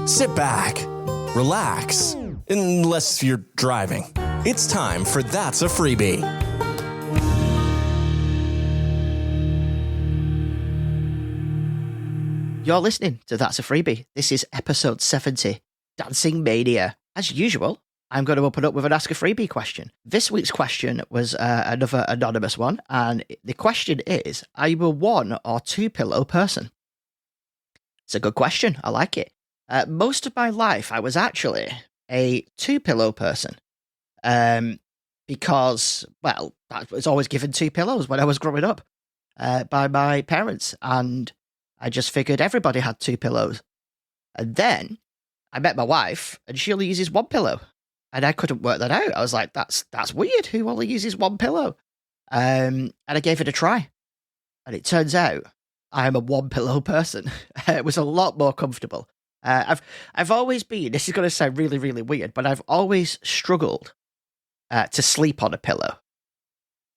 Sit back, relax, unless you're driving. It's time for That's a Freebie. You're listening to That's a Freebie. This is episode 70, Dancing Mania. As usual, I'm going to open up with an Ask a Freebie question. This week's question was another anonymous one, and the question is, are you a one or two pillow person? It's a good question. I like it. Most of my life, I was actually a two pillow person because, well, I was always given two pillows when I was growing up by my parents, and I just figured everybody had two pillows. And then I met my wife, and she only uses one pillow, and I couldn't work that out. I was like, that's weird. Who only uses one pillow? And I gave it a try, and it turns out I'm a one pillow person. It was a lot more comfortable. I've always been, this is going to sound really, really weird, but I've always struggled to sleep on a pillow.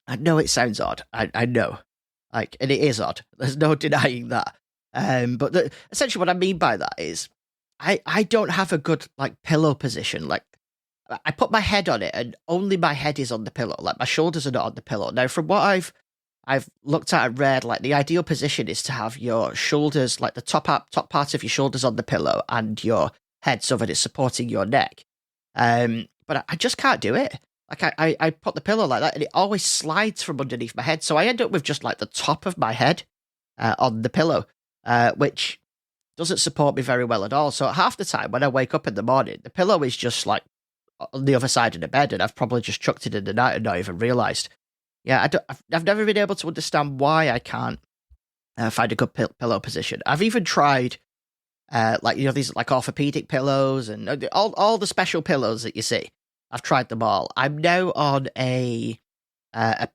I know it sounds odd. I know. And it is odd. There's no denying that. But essentially what I mean by that is I don't have a good, pillow position. I put my head on it and only my head is on the pillow. My shoulders are not on the pillow. Now, from what I've looked at and read, the ideal position is to have your shoulders, the top part of your shoulders on the pillow and your head so that it's supporting your neck. But I just can't do it. I put the pillow like that and it always slides from underneath my head. So I end up with just the top of my head on the pillow, which doesn't support me very well at all. So half the time when I wake up in the morning, the pillow is just on the other side of the bed and I've probably just chucked it in the night and not even realised. Yeah, I've never been able to understand why I can't find a good pillow position. I've even tried, these orthopedic pillows and all the special pillows that you see. I've tried them all. I'm now on a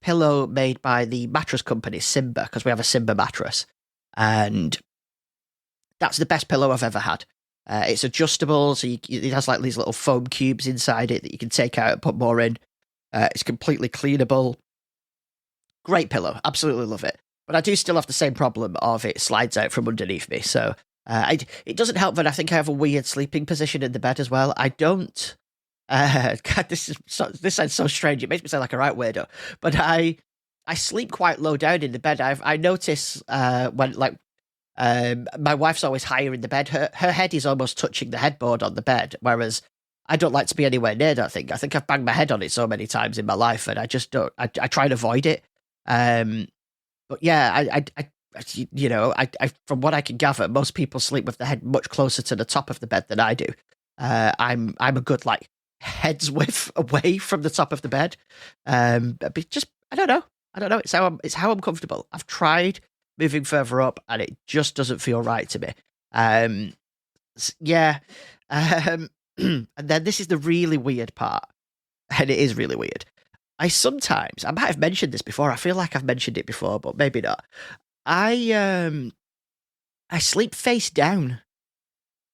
pillow made by the mattress company Simba, because we have a Simba mattress, and that's the best pillow I've ever had. It's adjustable, so it has these little foam cubes inside it that you can take out and put more in. It's completely cleanable. Great pillow. Absolutely love it. But I do still have the same problem of it slides out from underneath me. So it doesn't help that I think I have a weird sleeping position in the bed as well. I don't... God, this sounds so strange. It makes me sound like a right weirdo. But I sleep quite low down in the bed. I notice when my wife's always higher in the bed. Her head is almost touching the headboard on the bed, whereas I don't like to be anywhere near that thing. I think I've banged my head on it so many times in my life, and I just don't. I try and avoid it. But yeah, I from what I can gather, most people sleep with the head much closer to the top of the bed than I do. I'm a good head's width away from the top of the bed. But just I don't know. It's how I'm comfortable. I've tried moving further up, and it just doesn't feel right to me. Yeah. And then this is the really weird part, and it is really weird. I might have mentioned this before. I feel like I've mentioned it before, but maybe not. I sleep face down,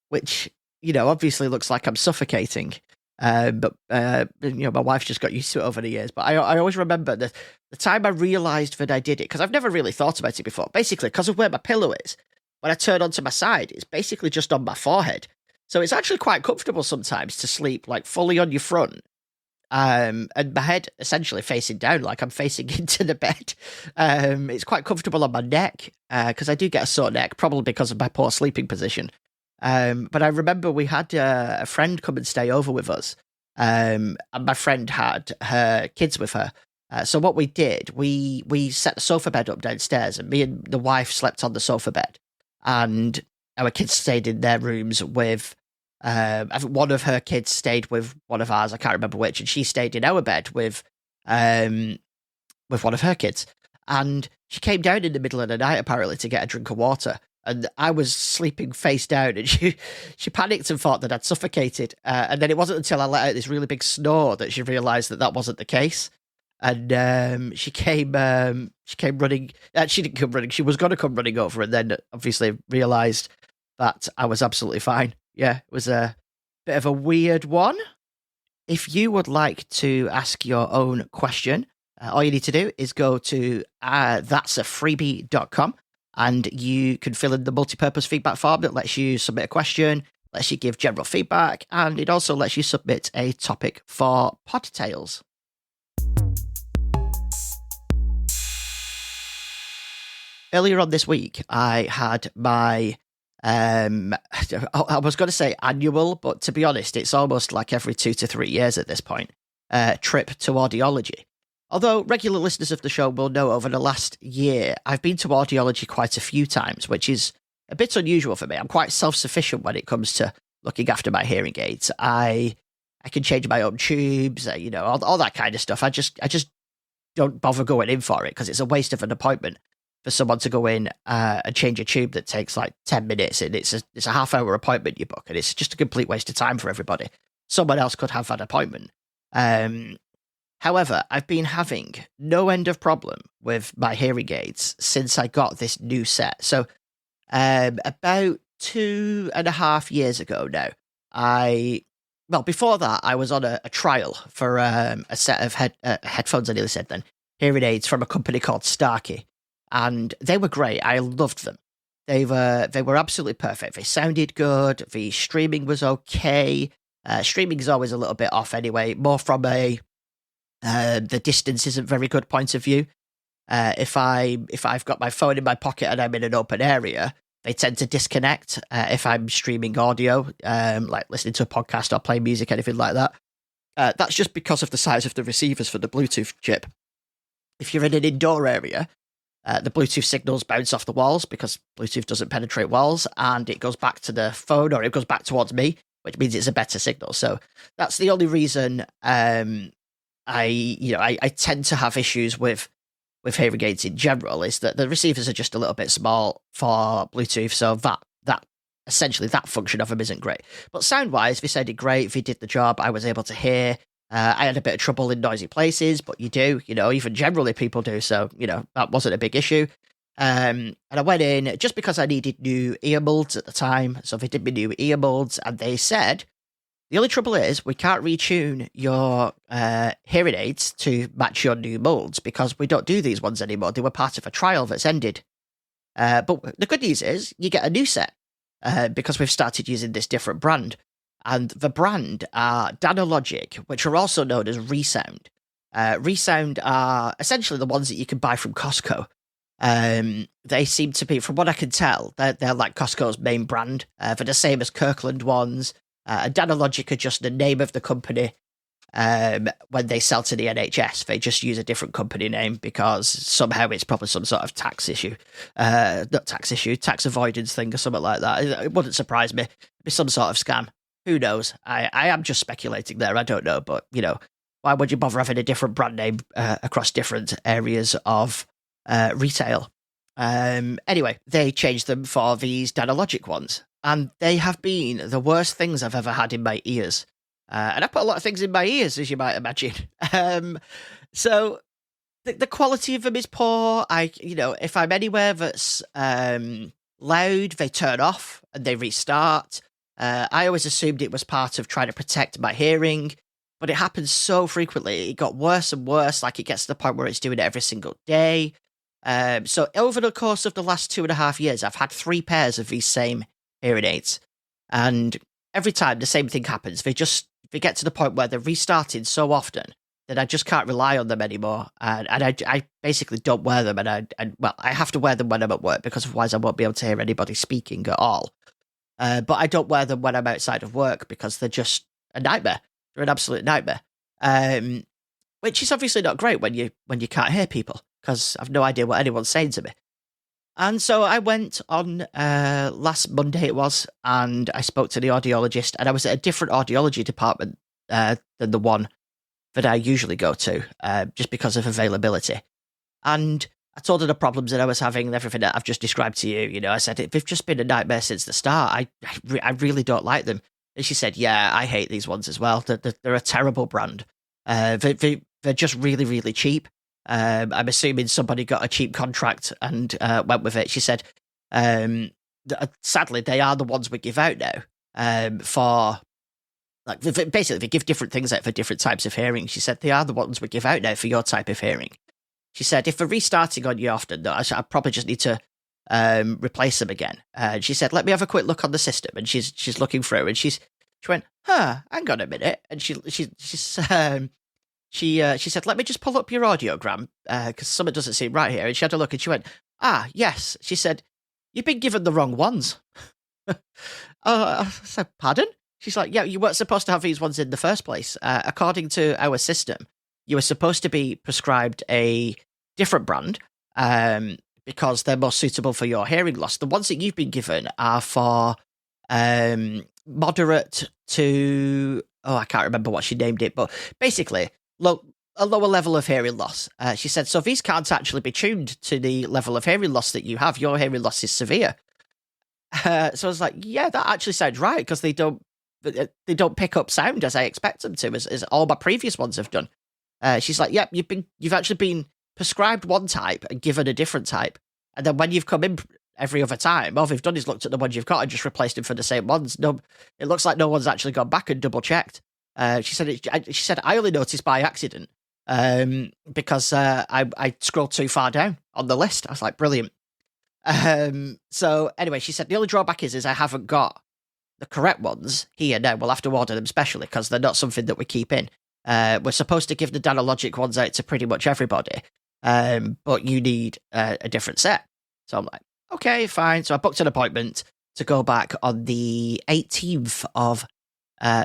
which, obviously looks like I'm suffocating. But my wife's just got used to it over the years. But I always remember the time I realised that I did it, because I've never really thought about it before. Basically, because of where my pillow is, when I turn onto my side, it's basically just on my forehead. So it's actually quite comfortable sometimes to sleep fully on your front. And my head essentially facing down, like I'm facing into the bed. It's quite comfortable on my neck, because I do get a sore neck, probably because of my poor sleeping position. But I remember we had a friend come and stay over with us, and my friend had her kids with her. So what we did, we set the sofa bed up downstairs, and me and the wife slept on the sofa bed, and our kids stayed in their rooms with... I think one of her kids stayed with one of ours, I can't remember which, and she stayed in our bed with one of her kids. And she came down in the middle of the night, apparently, to get a drink of water. And I was sleeping face down, and she panicked and thought that I'd suffocated. And then it wasn't until I let out this really big snore that she realised that wasn't the case. And she came running. She didn't come running. She was going to come running over, and then obviously realised that I was absolutely fine. Yeah, it was a bit of a weird one. If you would like to ask your own question, all you need to do is go to that'safreebie.com, and you can fill in the multi-purpose feedback form that lets you submit a question, lets you give general feedback, and it also lets you submit a topic for pod tales. Earlier on this week, I had my, I was going to say annual, but to be honest, it's almost like every 2 to 3 years at this point, trip to audiology. Although regular listeners of the show will know over the last year, I've been to audiology quite a few times, which is a bit unusual for me. I'm quite self-sufficient when it comes to looking after my hearing aids. I can change my own tubes, all that kind of stuff. I just don't bother going in for it because it's a waste of an appointment for someone to go in and change a tube that takes like 10 minutes, and it's a half-hour appointment you book, and it's just a complete waste of time for everybody. Someone else could have that appointment. However, I've been having no end of problem with my hearing aids since I got this new set. So about 2.5 years ago now, before that, I was on a trial for a set of headphones, I nearly said then, hearing aids from a company called Starkey. And they were great. I loved them. They were absolutely perfect. They sounded good. The streaming was okay. Streaming is always a little bit off anyway, more from the distance isn't very good point of view. If I've got my phone in my pocket and I'm in an open area, they tend to disconnect if I'm streaming audio, like listening to a podcast or playing music, anything like that. That's just because of the size of the receivers for the Bluetooth chip. If you're in an indoor area, the Bluetooth signals bounce off the walls because Bluetooth doesn't penetrate walls, and it goes back to the phone, or it goes back towards me, which means it's a better signal. So that's the only reason I tend to have issues with hearing aids in general, is that the receivers are just a little bit small for Bluetooth, so that essentially that function of them isn't great. But sound-wise, they sounded great, they did the job, I was able to hear. I had a bit of trouble in noisy places, but you do, even generally people do, so, that wasn't a big issue. And I went in just because I needed new ear molds at the time, so they did me new ear molds, and they said, the only trouble is we can't retune your hearing aids to match your new molds because we don't do these ones anymore. They were part of a trial that's ended. But the good news is you get a new set because we've started using this different brand. And the brand are Danalogic, which are also known as Resound. Resound are essentially the ones that you can buy from Costco. They seem to be, from what I can tell, they're like Costco's main brand. They're the same as Kirkland ones. Danalogic are just the name of the company. When they sell to the NHS, they just use a different company name because somehow it's probably some sort of tax avoidance thing or something like that. It wouldn't surprise me. It'd be some sort of scam. Who knows? I am just speculating there. I don't know. But, why would you bother having a different brand name across different areas of retail? Anyway, they changed them for these Danalogic ones. And they have been the worst things I've ever had in my ears. And I put a lot of things in my ears, as you might imagine. So the quality of them is poor. If I'm anywhere that's loud, they turn off and they restart. I always assumed it was part of trying to protect my hearing, but it happens so frequently. It got worse and worse. Like, it gets to the point where it's doing it every single day. So over the course of the last 2.5 years, I've had 3 pairs of these same hearing aids, and every time the same thing happens. They get to the point where they're restarting so often that I just can't rely on them anymore, and I basically don't wear them, and I have to wear them when I'm at work because otherwise I won't be able to hear anybody speaking at all. But I don't wear them when I'm outside of work because they're just a nightmare. They're an absolute nightmare, which is obviously not great when you can't hear people, because I've no idea what anyone's saying to me. And so I went on last Monday it was, and I spoke to the audiologist, and I was at a different audiology department than the one that I usually go to, just because of availability. And I told her the problems that I was having and everything that I've just described to you. I said, they've just been a nightmare since the start. I really don't like them. And she said, yeah, I hate these ones as well. They're a terrible brand. They're just really, really cheap. I'm assuming somebody got a cheap contract and went with it. She said, sadly, they are the ones we give out now for, like, basically, they give different things out for different types of hearing. She said, they are the ones we give out now for your type of hearing. She said, if they're restarting on you often, though, I probably just need to replace them again. She said, let me have a quick look on the system. And she's looking through, and she went, hang on a minute. And she said, let me just pull up your audiogram, because something doesn't seem right here. And she had a look, and she went, yes. She said, you've been given the wrong ones. I said, pardon? She's like, yeah, you weren't supposed to have these ones in the first place. According to our system, you were supposed to be prescribed a different brand because they're more suitable for your hearing loss. The ones that you've been given are for moderate to, I can't remember what she named it, but basically a lower level of hearing loss. She said, so these can't actually be tuned to the level of hearing loss that you have. Your hearing loss is severe. So I was like, yeah, that actually sounds right, because they don't pick up sound as I expect them to, as all my previous ones have done. She's like, yep, you've actually been prescribed one type and given a different type. And then when you've come in every other time, all they've done is looked at the ones you've got and just replaced them for the same ones. No, it looks like no one's actually gone back and double checked. She said, I only noticed by accident because I scrolled too far down on the list. I was like, brilliant. So anyway, she said, the only drawback is I haven't got the correct ones here now. We'll have to order them specially because they're not something that we keep in. We're supposed to give the Danalogic ones out to pretty much everybody, but you need a different set. So I'm like, okay, fine. So I booked an appointment to go back on the 18th of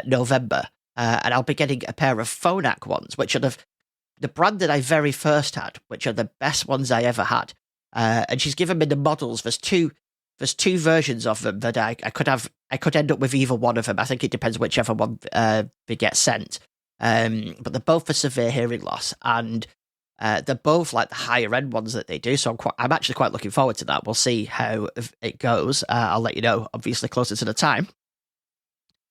November, and I'll be getting a pair of Phonak ones, which are the brand that I very first had, which are the best ones I ever had. And she's given me the models. There's two versions of them that I could end up with either one of them. I think it depends whichever one they get sent. But they're both for severe hearing loss, and they're both like the higher end ones that they do. So I'm actually quite looking forward to that. We'll see how it goes. I'll let you know, obviously, closer to the time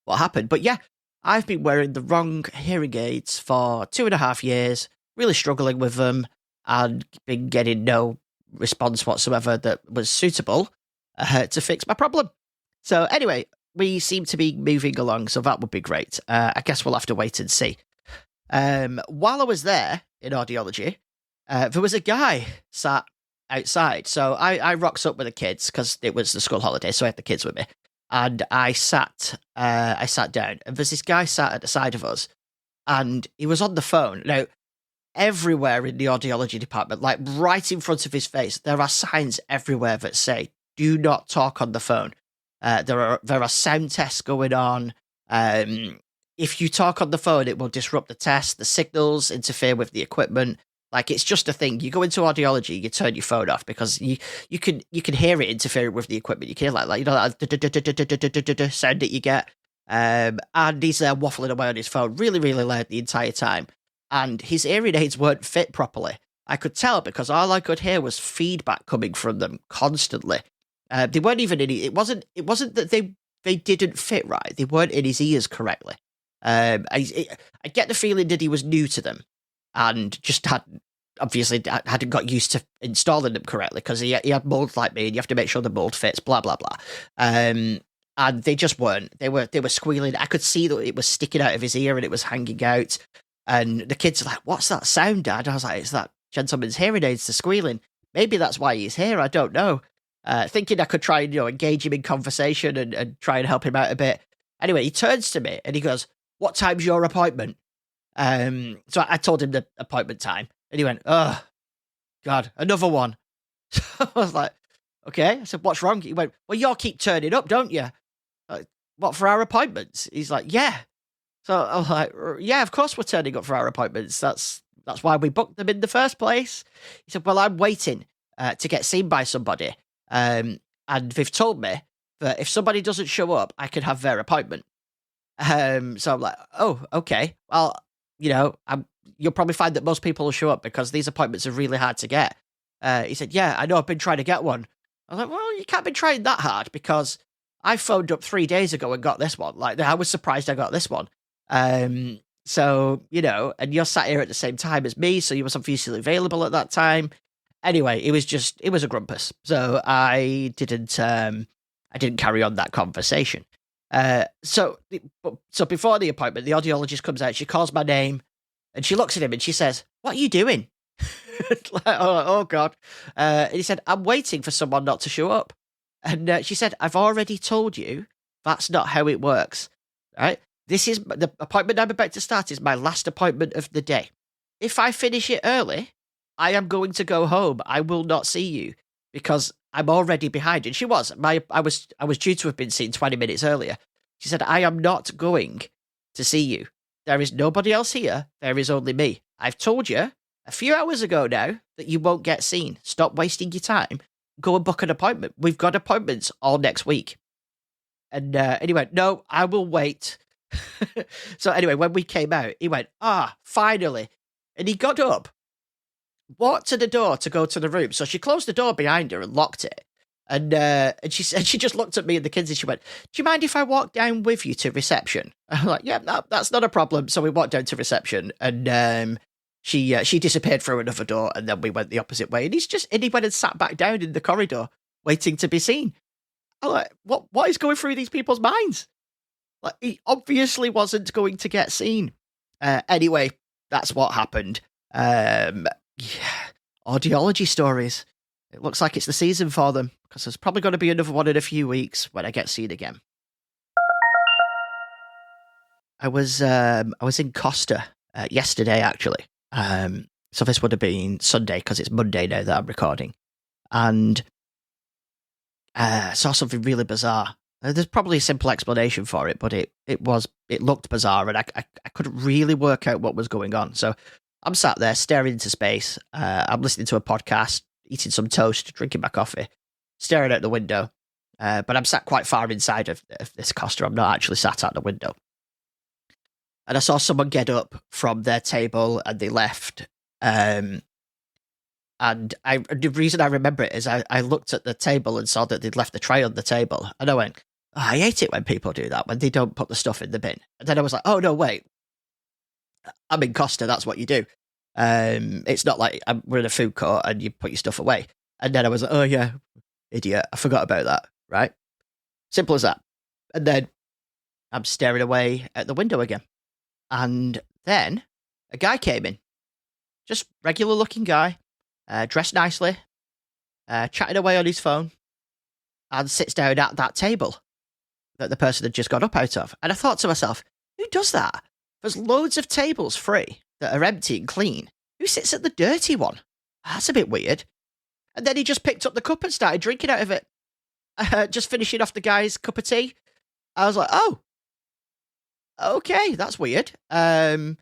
what happened. But yeah, I've been wearing the wrong hearing aids for 2.5 years, really struggling with them, and been getting no response whatsoever that was suitable to fix my problem. So anyway, we seem to be moving along, so that would be great. I guess we'll have to wait and see. While I was there in audiology, there was a guy sat outside. So I rocks up with the kids because it was the school holiday, so I had the kids with me. And I sat down, and there's this guy sat at the side of us, and he was on the phone. Now, everywhere in the audiology department, like right in front of his face, there are signs everywhere that say, do not talk on the phone. There are sound tests going on. If you talk on the phone, it will disrupt the test. The signals interfere with the equipment. Like, it's just a thing. You go into audiology, you turn your phone off because you can hear it interfering with the equipment. You can hear like you know that sound that you get. And he's there waffling away on his phone, really, really loud the entire time. And his hearing aids weren't fit properly. I could tell because all I could hear was feedback coming from them constantly. They weren't even in. It wasn't that they didn't fit right. They weren't in his ears correctly. I get the feeling that he was new to them and just hadn't got used to installing them correctly because he had mold like me, and you have to make sure the mold fits. Blah blah blah. And they just weren't. They were squealing. I could see that it was sticking out of his ear and it was hanging out. And the kids are like, "What's that sound, Dad?" I was like, "It's that gentleman's hearing aids. They're squealing. Maybe that's why he's here. I don't know." Thinking I could try and engage him in conversation and try and help him out a bit. Anyway, he turns to me and he goes, "What time's your appointment?" So I told him the appointment time, and he went, "Oh, God, another one." So I was like, "Okay." I said, "What's wrong?" He went, "Well, you all keep turning up, don't you?" Like, "What, for our appointments?" He's like, "Yeah." So I was like, "Yeah, of course we're turning up for our appointments. That's why we booked them in the first place." He said, "Well, I'm waiting to get seen by somebody. And they've told me that if somebody doesn't show up, I can have their appointment." So I'm like, "Oh, okay. Well, you'll probably find that most people will show up because these appointments are really hard to get." He said, "Yeah, I know. I've been trying to get one." I was like, "Well, you can't be trying that hard because I phoned up 3 days ago and got this one. Like, I was surprised I got this one. So, and you're sat here at the same time as me, so you was obviously available at that time." Anyway, it was a grumpus. So I didn't carry on that conversation. So before the appointment, the audiologist comes out, she calls my name, and she looks at him and she says, "What are you doing?" Like, oh God. And he said, I'm waiting for someone not to show up. And she said, I've already told you that's not how it works. Right? This is the appointment I'm about to start is my last appointment of the day. If I finish it early, I am going to go home. I will not see you because I'm already behind. And she was. I was due to have been seen 20 minutes earlier. She said, I am not going to see you. There is nobody else here. There is only me. I've told you a few hours ago now that you won't get seen. Stop wasting your time. Go and book an appointment. We've got appointments all next week. And he went, no, I will wait. So anyway, when we came out, he went, finally. And he got up, walked to the door to go to the room. So she closed the door behind her and locked it. And she said, she just looked at me and the kids and she went, do you mind if I walk down with you to reception? I'm like, yeah, no, that's not a problem. So we walked down to reception and she disappeared through another door and then we went the opposite way. And he went and sat back down in the corridor waiting to be seen. I'm like, what is going through these people's minds? Like, he obviously wasn't going to get seen. Anyway, that's what happened. Audiology stories. It looks like it's the season for them because there's probably going to be another one in a few weeks when I get seen again. I was in Costa yesterday actually. So this would have been Sunday because it's Monday now that I'm recording, and saw something really bizarre. There's probably a simple explanation for it, but it looked bizarre, and I couldn't really work out what was going on. So I'm sat there staring into space. I'm listening to a podcast, eating some toast, drinking my coffee, staring out the window. But I'm sat quite far inside of this Costa. I'm not actually sat at the window. And I saw someone get up from their table and they left. And the reason I remember it is I looked at the table and saw that they'd left the tray on the table. And I went, I hate it when people do that, when they don't put the stuff in the bin. And then I was like, oh, no, wait. I'm in Costa, that's what you do. It's not like we're in a food court and you put your stuff away. And then I was like, oh, yeah, idiot. I forgot about that, right? Simple as that. And then I'm staring away at the window again. And then a guy came in. Just regular looking guy. Dressed nicely, chatting away on his phone, and sits down at that table that the person had just got up out of. And I thought to myself, who does that? There's loads of tables free that are empty and clean. Who sits at the dirty one? That's a bit weird. And then he just picked up the cup and started drinking out of it, just finishing off the guy's cup of tea. I was like, oh, okay, that's weird. I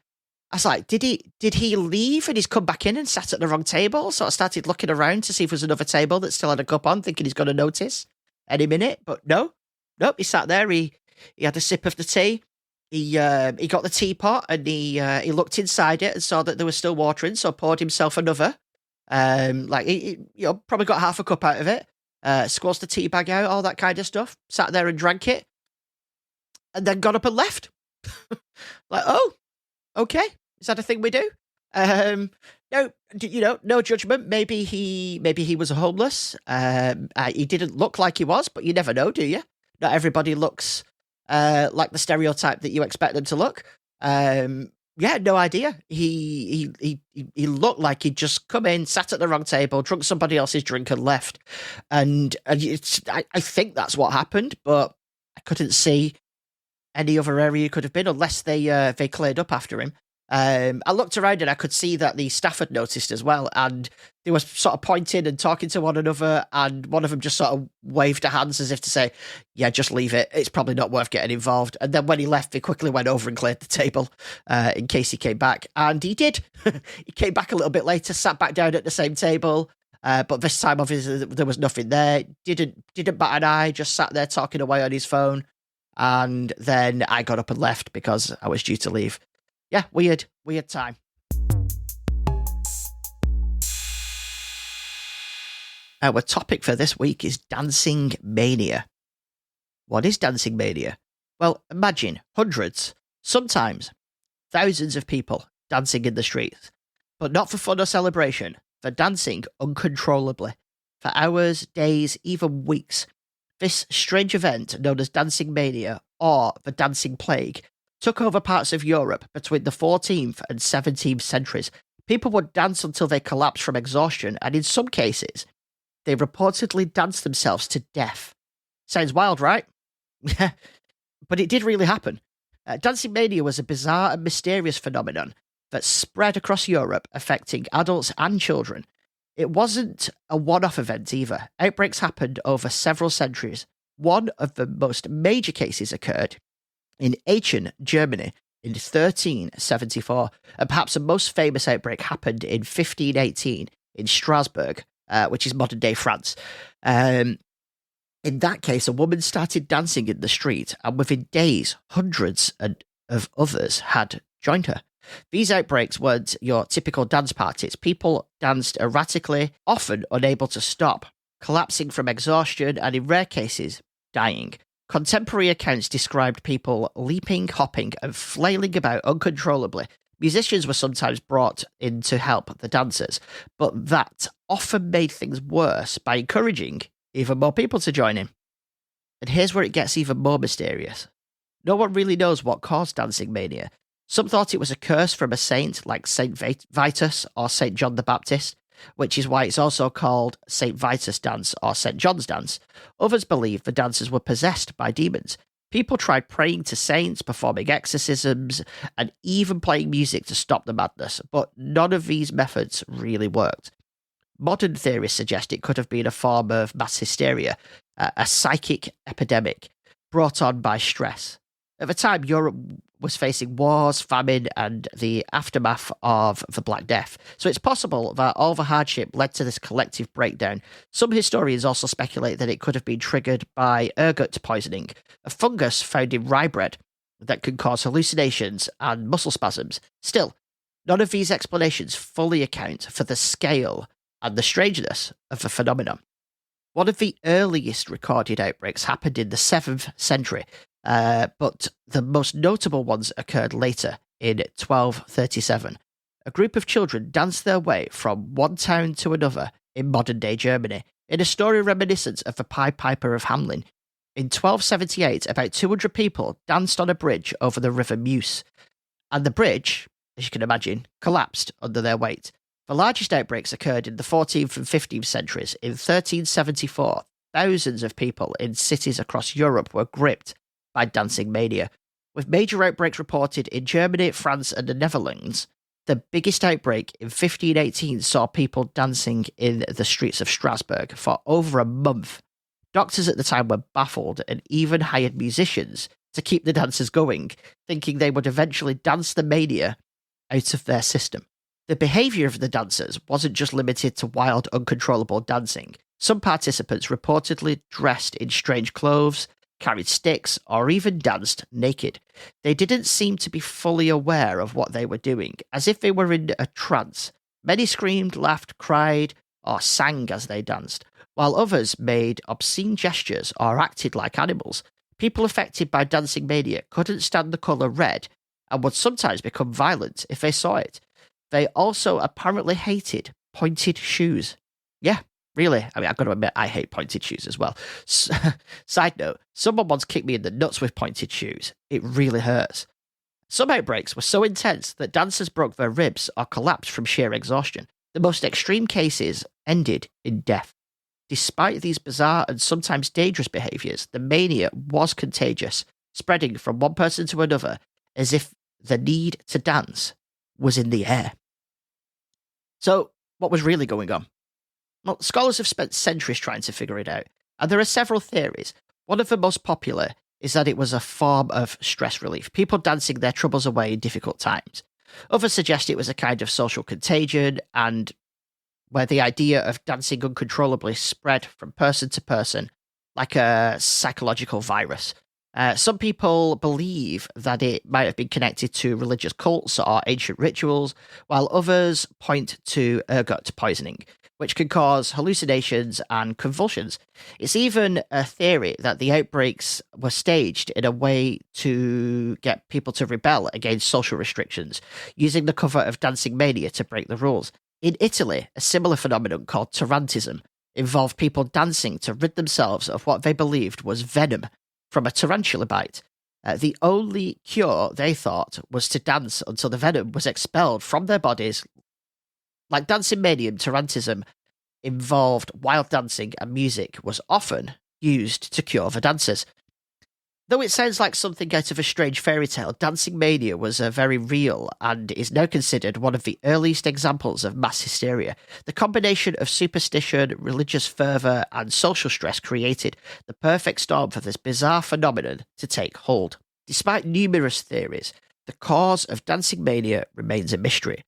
was like, did he leave and he's come back in and sat at the wrong table? So I started looking around to see if there was another table that still had a cup on, thinking he's going to notice any minute. But nope, he sat there. He had a sip of the tea. He got the teapot and he looked inside it and saw that there was still water in, so poured himself another. He probably got half a cup out of it. Squashed the tea bag out, all that kind of stuff. Sat there and drank it, and then got up and left. Like, oh, okay. Is that a thing we do? No judgment. Maybe he was homeless. He didn't look like he was, but you never know, do you? Not everybody looks like the stereotype that you expect them to look. Yeah, no idea. He looked like he'd just come in, sat at the wrong table, drunk somebody else's drink, and left. And I think that's what happened, but I couldn't see any other area he could have been unless they cleared up after him. I looked around and I could see that the staff had noticed as well, and they were sort of pointing and talking to one another, and one of them just sort of waved their hands as if to say, yeah, just leave it. It's probably not worth getting involved. And then when he left, they quickly went over and cleared the table in case he came back. And he did. He came back a little bit later, sat back down at the same table, but this time obviously there was nothing there. Didn't bat an eye, just sat there talking away on his phone. And then I got up and left because I was due to leave. Yeah, weird time. Our topic for this week is Dancing Mania. What is Dancing Mania? Well, imagine hundreds, sometimes thousands of people dancing in the streets, but not for fun or celebration, for dancing uncontrollably, for hours, days, even weeks. This strange event, known as Dancing Mania or the Dancing Plague, took over parts of Europe between the 14th and 17th centuries, People would dance until they collapsed from exhaustion, and in some cases, they reportedly danced themselves to death. Sounds wild, right? But it did really happen. Dancing Mania was a bizarre and mysterious phenomenon that spread across Europe, affecting adults and children. It wasn't a one-off event either. Outbreaks happened over several centuries. One of the most major cases occurred in Aachen, Germany, in 1374, and perhaps the most famous outbreak happened in 1518 in Strasbourg, which is modern-day France. In that case, a woman started dancing in the street, and within days, hundreds of others had joined her. These outbreaks weren't your typical dance parties. People danced erratically, often unable to stop, collapsing from exhaustion, and in rare cases, dying. Contemporary accounts described people leaping, hopping, and flailing about uncontrollably. Musicians were sometimes brought in to help the dancers, but that often made things worse by encouraging even more people to join in. And here's where it gets even more mysterious. No one really knows what caused Dancing Mania. Some thought it was a curse from a saint like Saint Vitus or Saint John the Baptist, which is why it's also called Saint Vitus Dance or Saint John's Dance. Others believe the dancers were possessed by demons. People tried praying to saints, performing exorcisms, and even playing music to stop the madness, but none of these methods really worked. Modern theories suggest it could have been a form of mass hysteria, a psychic epidemic brought on by stress. At the time, Europe was facing wars, famine, and the aftermath of the Black Death. So it's possible that all the hardship led to this collective breakdown. Some historians also speculate that it could have been triggered by ergot poisoning, a fungus found in rye bread that can cause hallucinations and muscle spasms. Still, none of these explanations fully account for the scale and the strangeness of the phenomenon. One of the earliest recorded outbreaks happened in the 7th century, but the most notable ones occurred later, in 1237. A group of children danced their way from one town to another in modern-day Germany, in a story reminiscent of the Pied Piper of Hamelin. In 1278, about 200 people danced on a bridge over the River Meuse, and the bridge, as you can imagine, collapsed under their weight. The largest outbreaks occurred in the 14th and 15th centuries. In 1374, thousands of people in cities across Europe were gripped by Dancing Mania. With major outbreaks reported in Germany, France, and the Netherlands, the biggest outbreak in 1518 saw people dancing in the streets of Strasbourg for over a month. Doctors at the time were baffled and even hired musicians to keep the dancers going, thinking they would eventually dance the mania out of their system. The behaviour of the dancers wasn't just limited to wild, uncontrollable dancing. Some participants reportedly dressed in strange clothes, carried sticks, or even danced naked. They didn't seem to be fully aware of what they were doing, as if they were in a trance. Many screamed, laughed, cried, or sang as they danced, while others made obscene gestures or acted like animals. People affected by Dancing Mania couldn't stand the colour red and would sometimes become violent if they saw it. They also apparently hated pointed shoes. Yeah, really. I mean, I've got to admit, I hate pointed shoes as well. Side note, someone once kicked me in the nuts with pointed shoes. It really hurts. Some outbreaks were so intense that dancers broke their ribs or collapsed from sheer exhaustion. The most extreme cases ended in death. Despite these bizarre and sometimes dangerous behaviours, the mania was contagious, spreading from one person to another as if the need to dance was in the air. So, what was really going on? Well, scholars have spent centuries trying to figure it out, and there are several theories. One of the most popular is that it was a form of stress relief, people dancing their troubles away in difficult times. Others suggest it was a kind of social contagion, and where the idea of dancing uncontrollably spread from person to person like a psychological virus. Some people believe that it might have been connected to religious cults or ancient rituals, while others point to ergot poisoning, which can cause hallucinations and convulsions. It's even a theory that the outbreaks were staged in a way to get people to rebel against social restrictions, using the cover of Dancing Mania to break the rules. In Italy, a similar phenomenon called tarantism involved people dancing to rid themselves of what they believed was venom from a tarantula bite. The only cure, they thought, was to dance until the venom was expelled from their bodies like Dancing Mania and Tarantism involved wild dancing, and music was often used to cure the dancers. Though it sounds like something out of a strange fairy tale, Dancing Mania was very real and is now considered one of the earliest examples of mass hysteria. The combination of superstition, religious fervour, and social stress created the perfect storm for this bizarre phenomenon to take hold. Despite numerous theories, the cause of Dancing Mania remains a mystery.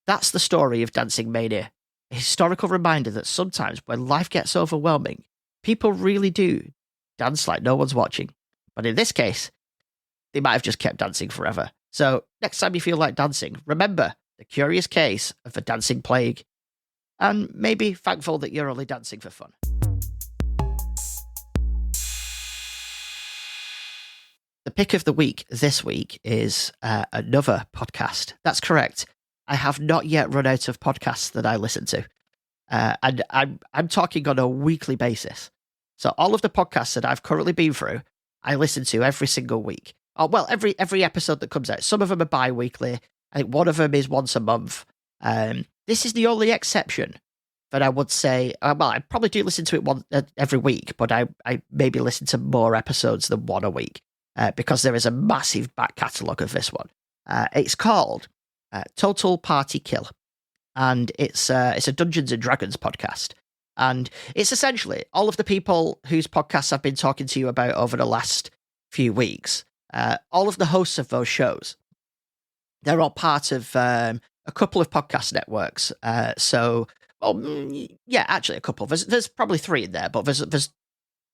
That's the story of Dancing Mania, a historical reminder that sometimes when life gets overwhelming, people really do dance like no one's watching. But in this case, they might have just kept dancing forever. So next time you feel like dancing, remember the curious case of the dancing plague, and maybe thankful that you're only dancing for fun. The pick of the week this week is another podcast. That's correct. I have not yet run out of podcasts that I listen to. And I'm talking on a weekly basis. So all of the podcasts that I've currently been through, I listen to every single week. Oh, well, every episode that comes out. Some of them are bi-weekly. I think one of them is once a month. This is the only exception that I would say, well, I probably do listen to it every week, but I maybe listen to more episodes than one a week because there is a massive back catalogue of this one. It's called Total Party Kill, and it's a Dungeons and Dragons podcast. And it's essentially all of the people whose podcasts I've been talking to you about over the last few weeks. All of the hosts of those shows, they're all part of a couple of podcast networks. Actually a couple. There's probably three in there, but there's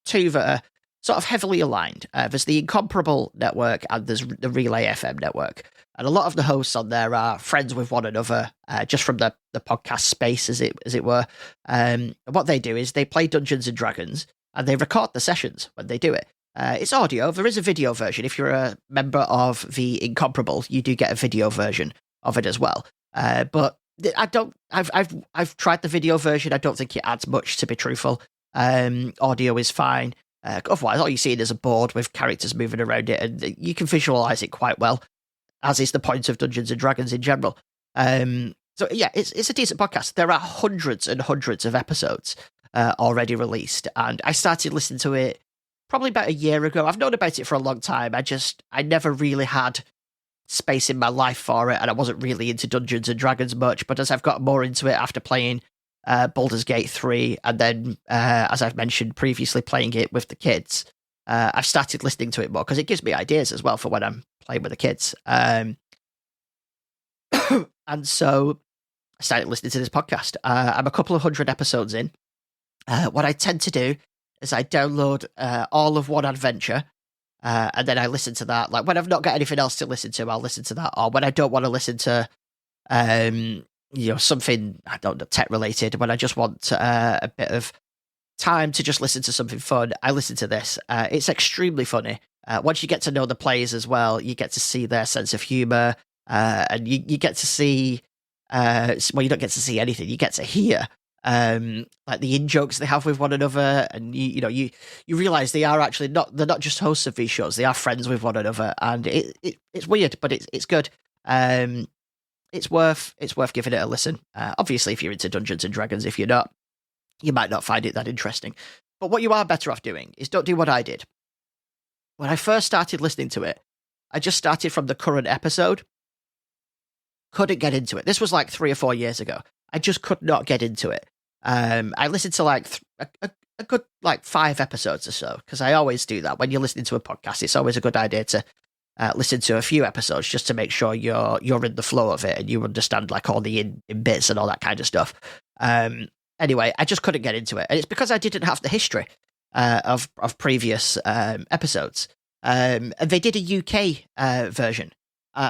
two that are sort of heavily aligned. There's the Incomparable Network and there's the Relay FM Network. And a lot of the hosts on there are friends with one another, just from the podcast space, as it were. And what they do is they play Dungeons and Dragons, and they record the sessions when they do it. It's audio. There is a video version. If you're a member of the Incomparable, you do get a video version of it as well. But I don't. I've tried the video version. I don't think it adds much, to be truthful. Audio is fine. Otherwise, all you see is a board with characters moving around it, and you can visualize it quite well, as is the point of Dungeons and Dragons in general. So yeah, it's a decent podcast. There are hundreds and hundreds of episodes already released, and I started listening to it probably about a year ago. I've known about it for a long time. I never really had space in my life for it, and I wasn't really into Dungeons and Dragons much, but as I've got more into it after playing Baldur's Gate 3, and then, as I've mentioned previously, playing it with the kids, I've started listening to it more, because it gives me ideas as well for when I'm playing with the kids. And so I started listening to this podcast. I'm a couple of hundred episodes in. What I tend to do is I download all of one adventure, and then I listen to that. Like when I've not got anything else to listen to, I'll listen to that. Or when I don't want to listen to something, I don't know, tech related, when I just want a bit of time to just listen to something fun, I listen to this. It's extremely funny. Once you get to know the players as well, you get to see their sense of humor, and you get to see, well, you don't get to see anything, you get to hear like the in-jokes they have with one another, and you realize they're not just hosts of these shows, they are friends with one another, and it's weird, but it's good. It's worth giving it a listen. Obviously, if you're into Dungeons and Dragons, if you're not, you might not find it that interesting. But what you are better off doing is don't do what I did. When I first started listening to it, I just started from the current episode. Couldn't get into it. This was like 3 or 4 years ago. I just could not get into it. I listened to like a good like 5 episodes or so, because I always do that. When you're listening to a podcast, it's always a good idea to listen to a few episodes just to make sure you're in the flow of it and you understand like all the in bits and all that kind of stuff. Anyway, I just couldn't get into it, and it's because I didn't have the history of previous episodes. And they did a UK version.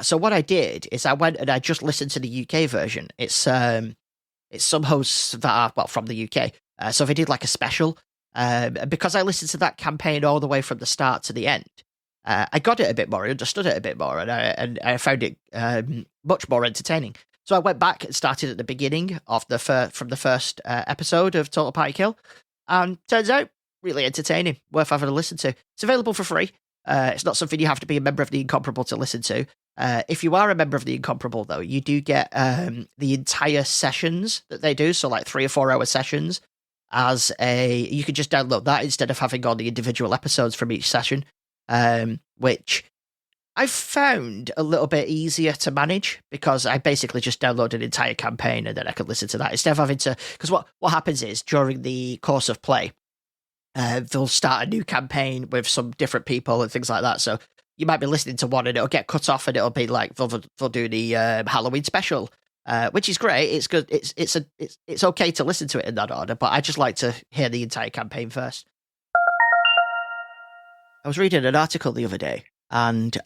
So what I did is I went and I just listened to the UK version. It's some hosts that are from the UK. So they did like a special. Because I listened to that campaign all the way from the start to the end, I got it a bit more, I understood it a bit more, and I found it much more entertaining. So I went back and started at the beginning of from the first episode of Total Party Kill, and turns out really entertaining, worth having a listen to. It's available for free. It's not something you have to be a member of the Incomparable to listen to. If you are a member of the Incomparable, though, you do get the entire sessions that they do, so like 3 or 4 hour sessions. You could just download that instead of having all the individual episodes from each session, which I've found a little bit easier to manage because I basically just download an entire campaign and then I can listen to that instead of having to. Because what happens is during the course of play, they'll start a new campaign with some different people and things like that. So you might be listening to one and it'll get cut off and it'll be like they'll do the Halloween special, which is great. It's good. It's okay to listen to it in that order, but I just like to hear the entire campaign first. I was reading an article the other day, and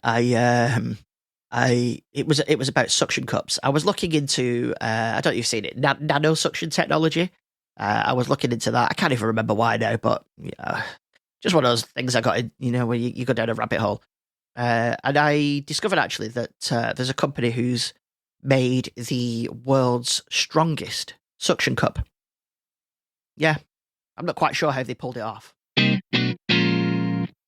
it was about suction cups. I was looking into I don't know if you've seen it, nano suction technology. I was looking into that. I can't even remember why now, but just one of those things I got in, where you go down a rabbit hole. And I discovered actually that there's a company who's made the world's strongest suction cup. Yeah, I'm not quite sure how they pulled it off.